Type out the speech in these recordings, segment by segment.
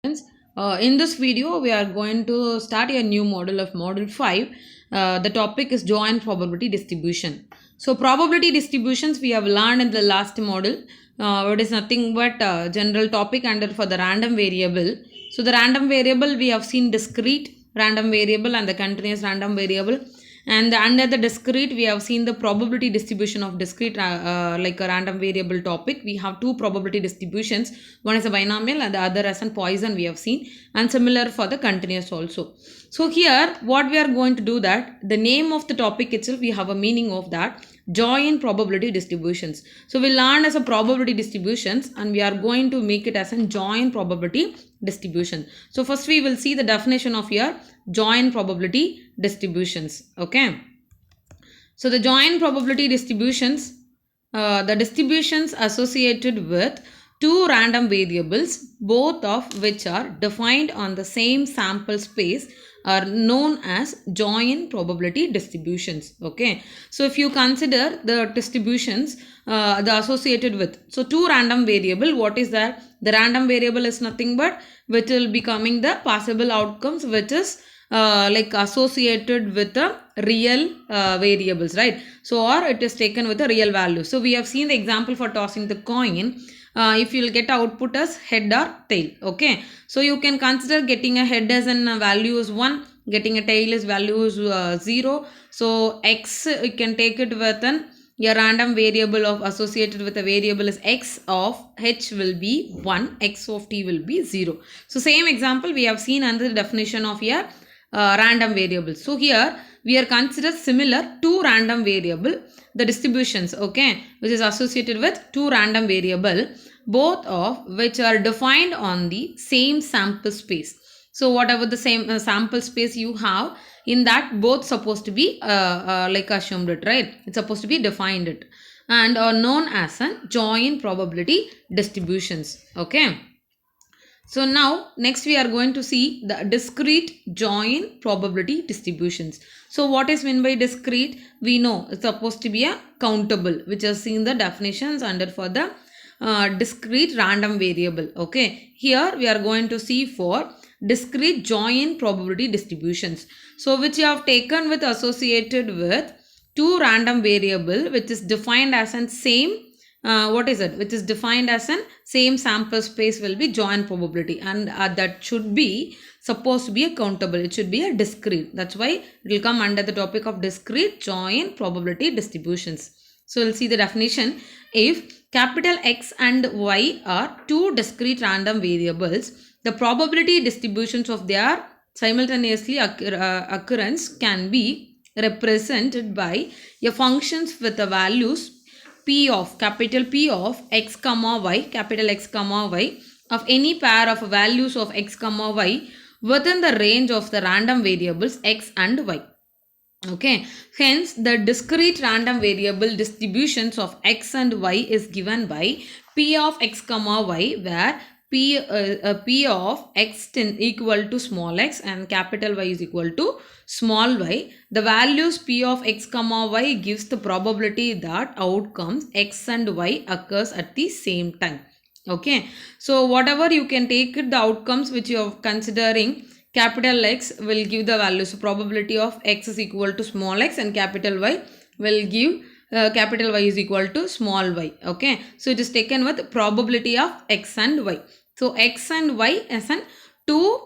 Friends, in this video, we are going to start a new model of Module 5. The topic is joint probability distribution. So, probability distributions we have learned in the last module. It is nothing but general topic under for the random variable. So, the random variable we have seen discrete random variable and the continuous random variable. And under the discrete, we have seen the probability distribution of discrete like a random variable topic. We have two probability distributions. One is a binomial and the other as a Poisson we have seen, and similar for the continuous also. So here what we are going to do that the name of the topic itself we have a meaning of that joint probability distributions. So we learn as a probability distributions and we are going to make it as a joint probability distribution. So first we will see the definition of your joint probability distributions. Okay. So the joint probability distributions, the distributions associated with two random variables, both of which are defined on the same sample space, are known as joint probability distributions. Okay. So if you consider the distributions the associated with, so two random variable, what is that? The random variable is nothing but which will be coming the possible outcomes which is like associated with the real variables, right? So or it is taken with a real value. So we have seen the example for tossing the coin. If you will get output as head or tail. Okay, so you can consider getting a head as an value is 1, getting a tail as value is 0. So x you can take it with an a random variable of associated with a variable is x of h will be 1, x of t will be 0. So same example we have seen under the definition of a random variable. So here we are considered similar two random variable, the distributions, okay, which is associated with two random variable, both of which are defined on the same sample space. So whatever the same sample space you have, in that both supposed to be like assumed it, right? It's supposed to be defined it and are known as a joint probability distributions. Okay. So now next we are going to see the discrete joint probability distributions. So what is meant by discrete? We know it's supposed to be a countable, which is seen the definitions under for the discrete random variable. Okay, here we are going to see for discrete joint probability distributions. So which you have taken with associated with two random variable which is defined as an same what is it, which is defined as an same sample space will be joint probability, and that should be supposed to be a countable, it should be a discrete. That's why it will come under the topic of discrete joint probability distributions. So we'll see the definition. If capital X and Y are two discrete random variables, the probability distributions of their simultaneously occurrence can be represented by a functions with the values P of capital P of x comma y, capital X comma y, of any pair of values of x comma y within the range of the random variables x and y. Okay, hence the discrete random variable distributions of x and y is given by P of x comma y, where P of x equal to small x and capital Y is equal to small y. The values P of x comma y gives the probability that outcomes x and y occurs at the same time. Okay, so whatever you can take it, the outcomes which you are considering, capital X will give the value. So probability of x is equal to small x and capital Y will give capital Y is equal to small y. Okay, so it is taken with probability of x and y. So x and y as an two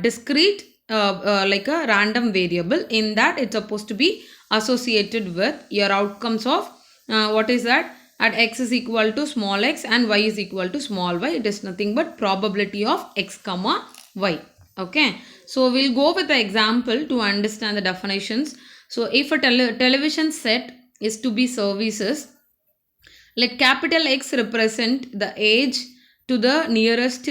discrete like a random variable, in that it's supposed to be associated with your outcomes of what is that, at x is equal to small x and y is equal to small y. It is nothing but probability of x comma y. Okay, so we'll go with the example to understand the definitions. So if a television set is to be services, let capital X represent the age to the nearest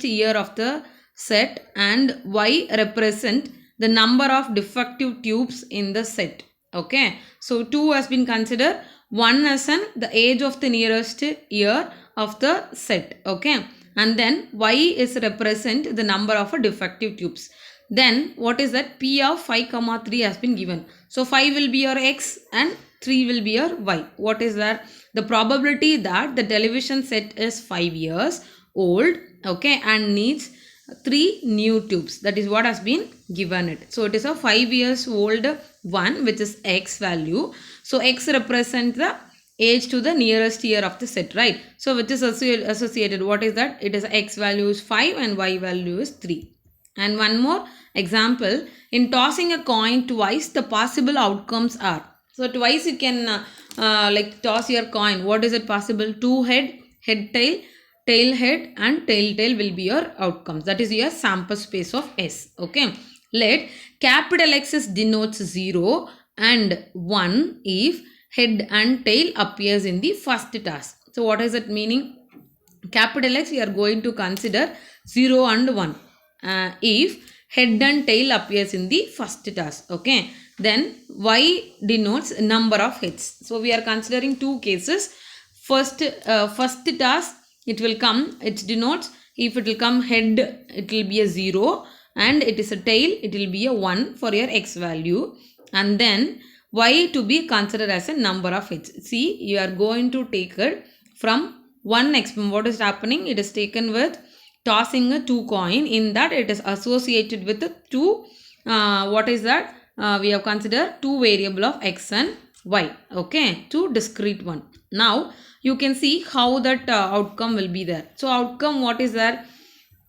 year of the set and Y represent the number of defective tubes in the set. Okay, so 2 has been considered. 1 as the age of the nearest year of the set. Okay, and then Y is represent the number of defective tubes. Then what is that? P of 5 comma 3 has been given. So 5 will be your X and 3 will be your Y. What is that? The probability that the television set is 5 years old okay, and needs 3 new tubes. That is what has been given it. So it is a 5 years old one, which is x value. So x represents the age to the nearest year of the set, right? So which is associated, what is that? It is x value is 5 and y value is 3. And one more example, in tossing a coin twice, the possible outcomes are. So twice you can like toss your coin. What is it possible? 2 head, head tail, tail head, and tail tail will be your outcomes. That is your sample space of S. Okay. Let capital X denotes 0 and 1 if head and tail appears in the first task. So what is it meaning? Capital X we are going to consider 0 and 1 if head and tail appears in the first task. Okay. Then Y denotes number of heads. So we are considering two cases. First task it will come, it denotes, if it will come head it will be a 0 and it is a tail it will be a 1 for your X value, and then Y to be considered as a number of heads. See, you are going to take it from one experiment. What is happening? It is taken with tossing a 2 coin. In that it is associated with the 2 what is that? We have considered 2 variable of X and Y. Okay, 2 discrete one. Now you can see how that outcome will be there. So outcome, what is there?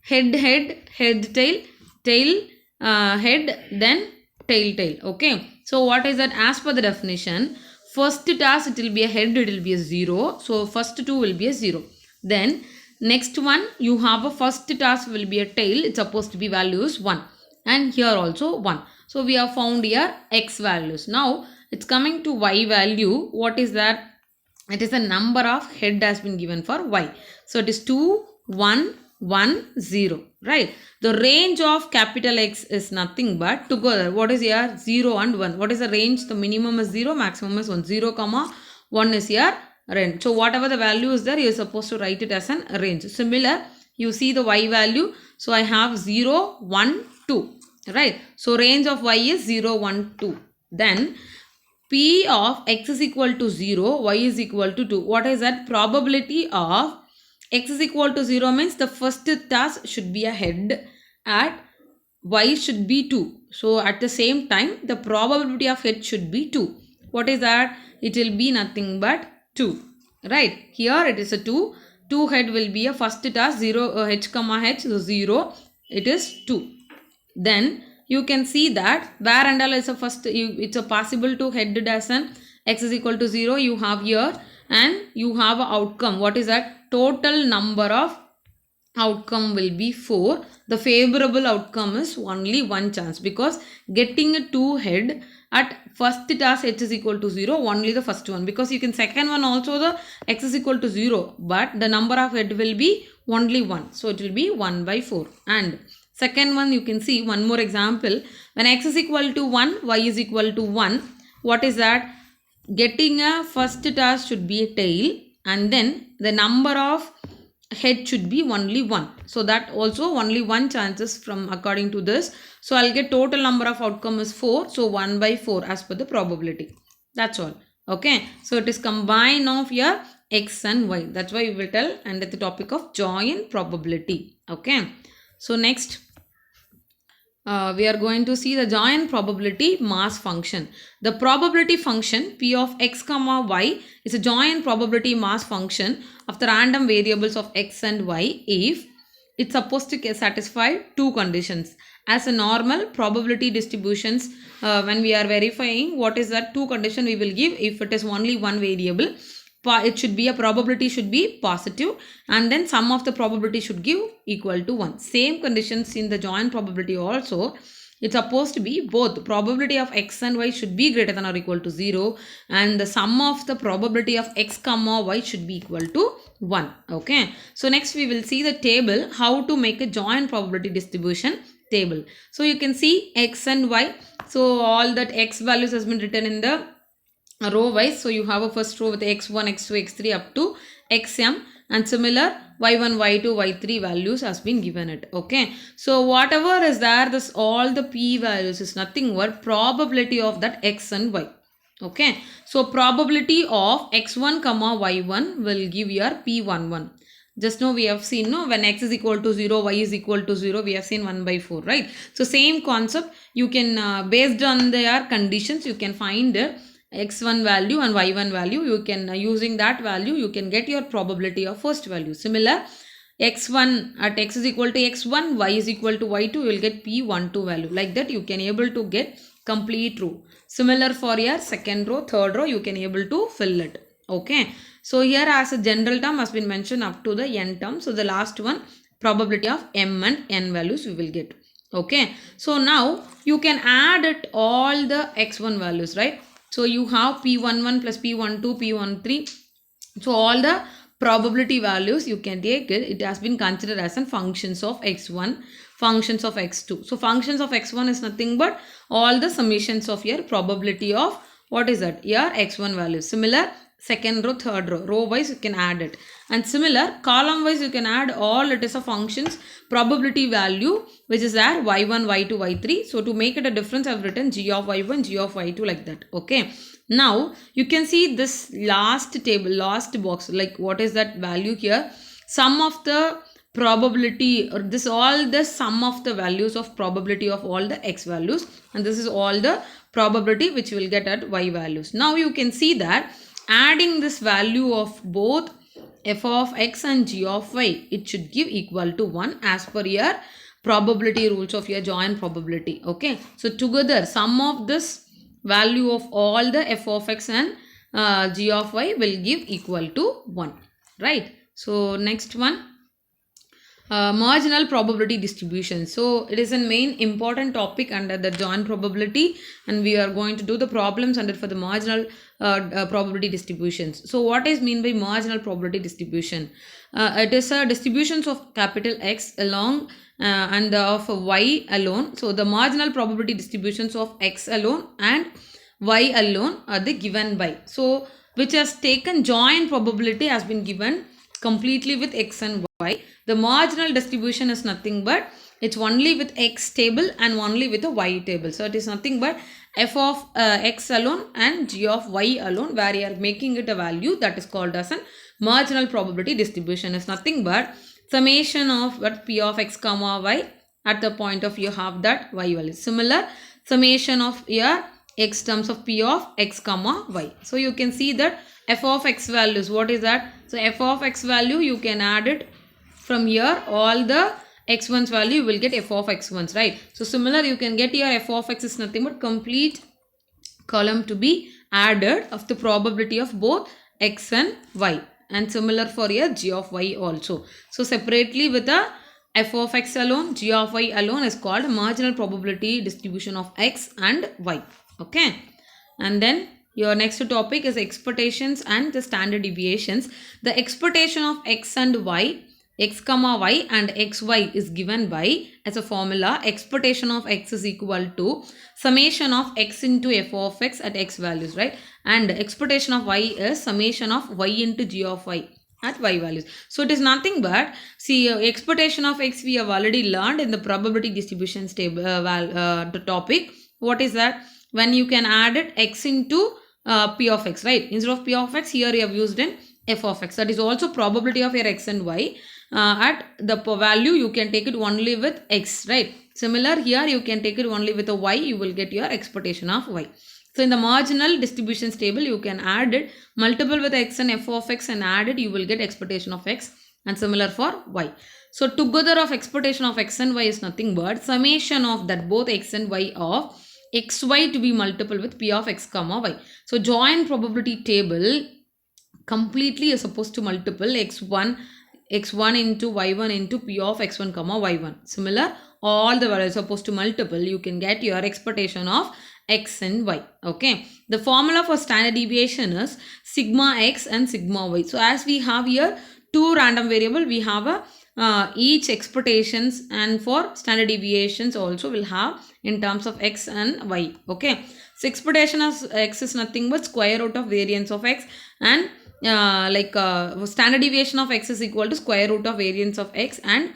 Head head, head tail, tail head, then tail tail. Okay. So what is that? As per the definition, first task it will be a head, it will be a 0. So first 2 will be a 0. Then next one you have a first task will be a tail, it's supposed to be values 1, and here also 1. So we have found here X values. Now it's coming to Y value. What is that? It is a number of head has been given for Y. So it is 2, 1, 1, 0, right? The range of capital X is nothing but together. What is here? 0 and 1. What is the range? The minimum is 0, maximum is 1. 0, 1 is here range. So whatever the value is there, you are supposed to write it as an range. Similar, you see the Y value. So I have 0, 1, 2, right? So range of Y is 0, 1, 2. Then P of X is equal to 0, Y is equal to 2. What is that? Probability of X is equal to 0 means the first task should be a head at Y should be 2. So at the same time, the probability of head should be 2. What is that? It will be nothing but 2. Right? Here it is a 2. 2 head will be a first task 0 H comma H. So 0. It is 2. Then you can see that where and all is a first, it's a possible to head it as an X is equal to 0 you have here, and you have an outcome. What is that? Total number of outcome will be 4. The favorable outcome is only one chance, because getting a 2 head at first task H is equal to 0, only the first one, because you can second one also the X is equal to 0, but the number of head will be only 1. So it will be 1 by 4. And second one, you can see one more example. When X is equal to 1, Y is equal to 1. What is that? Getting a first task should be a tail, and then the number of head should be only 1. So that also only one chances from according to this. So I'll get total number of outcome is 4. So 1 by 4 as per the probability. That's all. Okay. So it is combine of your X and Y. That's why we will tell under the topic of joint probability. Okay. So next we are going to see the joint probability mass function. The probability function P of X comma Y is a joint probability mass function of the random variables of X and Y if it's supposed to satisfy two conditions. As a normal probability distributions, when we are verifying what is that two condition we will give. If it is only one variable, it should be a probability should be positive, and then sum of the probability should give equal to 1. Same conditions in the joint probability also. It's supposed to be both probability of X and Y should be greater than or equal to 0, and the sum of the probability of X comma Y should be equal to 1. Okay. So next we will see the table how to make a joint probability distribution table. So you can see X and Y. So all that X values has been written in the row wise. So you have a first row with x1, x2, x3 up to xm, and similar y1, y2, y3 values has been given it. Okay. So whatever is there, this all the p values is nothing but probability of that x and y. Okay. So probability of x1 comma y1 will give your p11. Just now we have seen, no, when x is equal to 0, y is equal to 0, we have seen 1 by 4, right? So same concept, you can, based on their conditions, you can find the x1 value and y1 value. You can, using that value, you can get your probability of first value. Similar, x1 at x is equal to x1, y is equal to y2, you will get p12 value. Like that, you can able to get complete row. Similar for your second row, third row, you can able to fill it. Okay. So here as a general term has been mentioned up to the n term. So the last one, probability of m and n values we will get. Okay. So now you can add it all the x1 values, right? So you have p11 plus p12, p13. So all the probability values you can take it. It has been considered as an functions of x1, functions of x2. So functions of x1 is nothing but all the summations of your probability of what is that? Your x1 value. Similar, second row, third row, row wise you can add it, and similar column wise you can add all it is a functions probability value which is there y1, y2, y3. So to make it a difference, I've written g of y1, g of y2 like that. Okay. Now you can see this last table, last box, like what is that value here? Sum of the probability, or this all the sum of the values of probability of all the x values, and this is all the probability which you will get at y values. Now you can see that adding this value of both f of x and g of y, it should give equal to 1 as per your probability rules of your joint probability. Okay. So together sum of this value of all the f of x and g of y will give equal to 1. Right. So next one. Marginal probability distribution. So it is a main important topic under the joint probability, and we are going to do the problems under for the marginal probability distributions. So what is mean by marginal probability distribution? It is a distributions of capital X along and of y alone. So the marginal probability distributions of x alone and y alone are the given by. So which has taken joint probability has been given completely with x and y. The marginal distribution is nothing but it's only with x table and only with a y table. So it is nothing but f of x alone and g of y alone, where you are making it a value, that is called as a marginal probability distribution. Is nothing but summation of what p of x comma y at the point of you have that y value. Similar, summation of your x terms of p of x comma y. So you can see that f of x values, what is that? So f of x value, you can add it from here, all the x1's value you will get f of x1's, right? So similar, you can get your f of x is nothing but complete column to be added of the probability of both x and y, and similar for your g of y also. So separately with the f of x alone, g of y alone is called marginal probability distribution of x and y. Okay. And then your next topic is expectations and the standard deviations. The expectation of x and y, x comma y and xy is given by as a formula. Expectation of x is equal to summation of x into f of x at x values, right? And expectation of y is summation of y into g of y at y values. So it is nothing but, see, expectation of x we have already learned in the probability distribution table the topic. What is that? When you can add it x into p of x, right? Instead of p of x, here you have used in f of x. That is also probability of your x and y. At the value you can take it only with x, right? Similar, here you can take it only with a y, you will get your expectation of y. So in the marginal distributions table, you can add it multiple with x and f of x and add it, you will get expectation of x, and similar for y. So together of expectation of x and y is nothing but summation of that both x and y of xy to be multiple with p of x comma y. So joint probability table completely is supposed to multiple x1 into y1 into p of x1 comma y1. Similar, all the values supposed to multiple, you can get your expectation of x and y. Okay. The formula for standard deviation is sigma x and sigma y. So as we have here two random variable, we have a each expectations, and for standard deviations also will have in terms of x and y. Okay. So expectation of x is nothing but square root of variance of x, and standard deviation of x is equal to square root of variance of x, and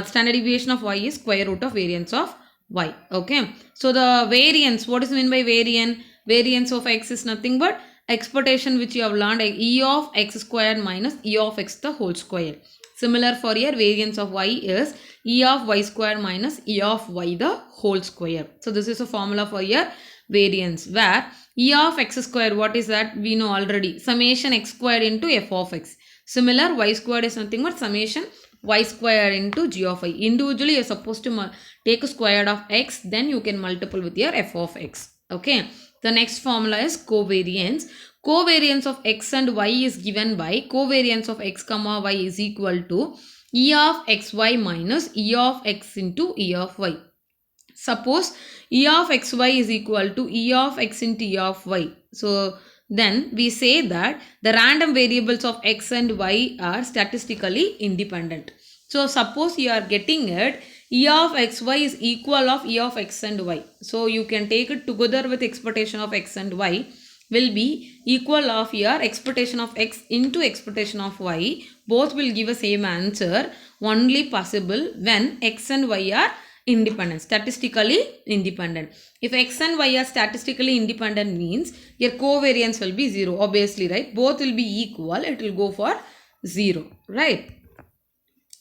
standard deviation of y is square root of variance of y. Okay. So the variance, what is meant by variance? Variance of x is nothing but expectation which you have learned, e of x squared minus e of x the whole square. Similar for your variance of y is e of y squared minus e of y the whole square. So this is a formula for your variance, where e of x squared, what is that? We know already, summation x squared into f of x. Similar, y squared is nothing but summation y squared into g of y. Individually, you are supposed to take a square root of x, then you can multiple with your f of x. Okay. The next formula is covariance. Covariance of x and y is given by covariance of x comma y is equal to e of xy minus e of x into e of y. Suppose e of xy is equal to e of x into e of y. So then we say that the random variables of x and y are statistically independent. So suppose you are getting it, e of xy is equal of e of x and y. So you can take it together with expectation of x and y will be equal of your expectation of x into expectation of y. Both will give a same answer, only possible when x and y are independent, statistically independent. If x and y are statistically independent means your covariance will be 0, obviously, right? Both will be equal, it will go for 0, right?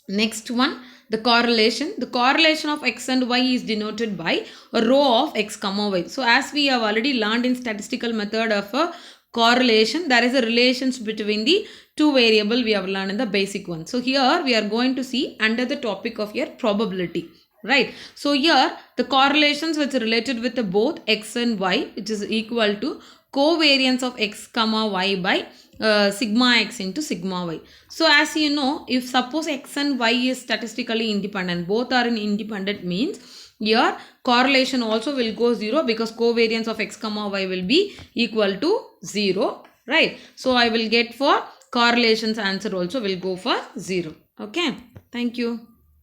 Next one, the correlation. The correlation of x and y is denoted by a row of x comma y. So as we have already learned in statistical method of a correlation, there is a relations between the two variable we have learned in the basic one. So here we are going to see under the topic of your probability. Right. So here the correlations which are related with the both x and y, which is equal to covariance of x comma y by sigma x into sigma y. So as you know, if suppose x and y is statistically independent, both are independent means your correlation also will go 0 because covariance of x comma y will be equal to 0. Right. So I will get for correlations answer also will go for 0. Okay. Thank you.